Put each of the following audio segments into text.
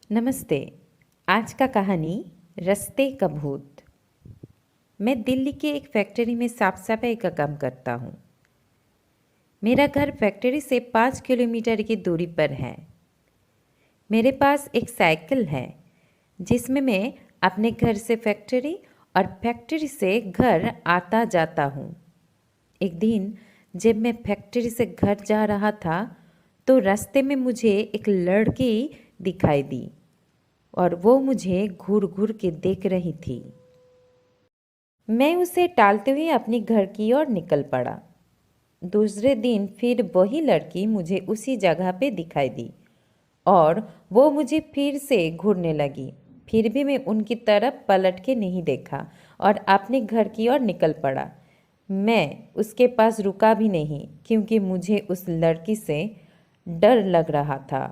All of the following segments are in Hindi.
नमस्ते। आज का कहानी रास्ते का भूत। मैं दिल्ली के एक फैक्ट्री में साफ सफाई का काम करता हूँ। मेरा घर फैक्ट्री से 5 किलोमीटर की दूरी पर है। मेरे पास एक साइकिल है जिसमें मैं अपने घर से फैक्ट्री और फैक्ट्री से घर आता जाता हूँ। एक दिन जब मैं फैक्ट्री से घर जा रहा था तो रास्ते में मुझे एक लड़की दिखाई दी और वो मुझे घूर घूर के देख रही थी। मैं उसे टालते हुए अपने घर की ओर निकल पड़ा। दूसरे दिन फिर वही लड़की मुझे उसी जगह पे दिखाई दी और वो मुझे फिर से घूरने लगी। फिर भी मैं उनकी तरफ पलट के नहीं देखा और अपने घर की ओर निकल पड़ा। मैं उसके पास रुका भी नहीं क्योंकि मुझे उस लड़की से डर लग रहा था।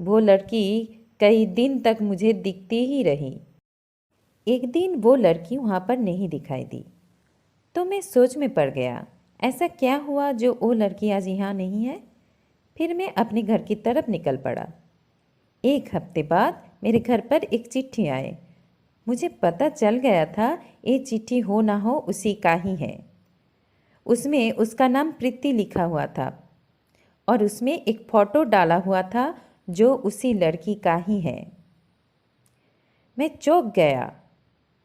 वो लड़की कई दिन तक मुझे दिखती ही रही। एक दिन वो लड़की वहाँ पर नहीं दिखाई दी तो मैं सोच में पड़ गया, ऐसा क्या हुआ जो वो लड़की आज यहाँ नहीं है। फिर मैं अपने घर की तरफ निकल पड़ा। एक हफ्ते बाद मेरे घर पर एक चिट्ठी आए। मुझे पता चल गया था ये चिट्ठी हो ना हो उसी का ही है। उसमें उसका नाम प्रीति लिखा हुआ था और उसमें एक फ़ोटो डाला हुआ था जो उसी लड़की का ही है। मैं चौंक गया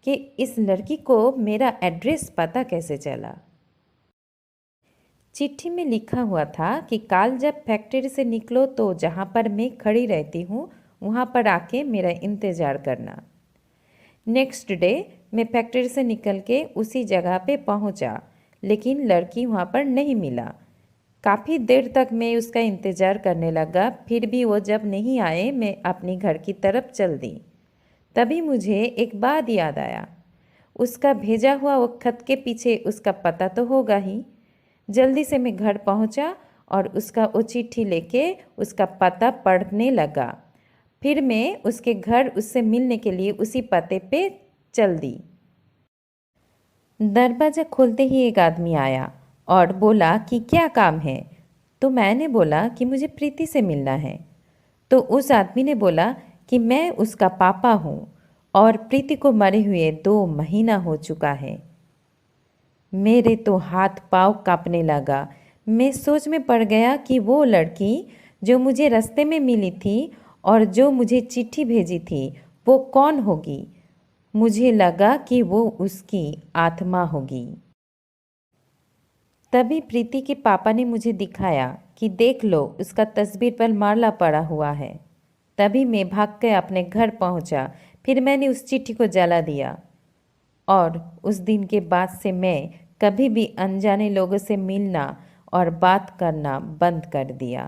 कि इस लड़की को मेरा एड्रेस पता कैसे चला। चिट्ठी में लिखा हुआ था कि कल जब फैक्ट्री से निकलो तो जहाँ पर मैं खड़ी रहती हूँ वहाँ पर आके मेरा इंतज़ार करना। नेक्स्ट डे मैं फैक्ट्री से निकल के उसी जगह पे पहुँचा, लेकिन लड़की वहाँ पर नहीं मिला। काफ़ी देर तक मैं उसका इंतज़ार करने लगा, फिर भी वो जब नहीं आए मैं अपने घर की तरफ चल दी। तभी मुझे एक बात याद आया, उसका भेजा हुआ वो खत के पीछे उसका पता तो होगा ही। जल्दी से मैं घर पहुंचा और उसका वो चिट्ठी लेके उसका पता पढ़ने लगा। फिर मैं उसके घर उससे मिलने के लिए उसी पते पे चल दी। दरवाज़ा खोलते ही एक आदमी आया और बोला कि क्या काम है। तो मैंने बोला कि मुझे प्रीति से मिलना है। तो उस आदमी ने बोला कि मैं उसका पापा हूँ और प्रीति को मरे हुए 2 महीना हो चुका है। मेरे तो हाथ पाँव कांपने लगा। मैं सोच में पड़ गया कि वो लड़की जो मुझे रास्ते में मिली थी और जो मुझे चिट्ठी भेजी थी वो कौन होगी। मुझे लगा कि वो उसकी आत्मा होगी। तभी प्रीति के पापा ने मुझे दिखाया कि देख लो उसका तस्वीर पर माला पड़ा हुआ है। तभी मैं भाग कर अपने घर पहुंचा। फिर मैंने उस चिट्ठी को जला दिया और उस दिन के बाद से मैं कभी भी अनजाने लोगों से मिलना और बात करना बंद कर दिया।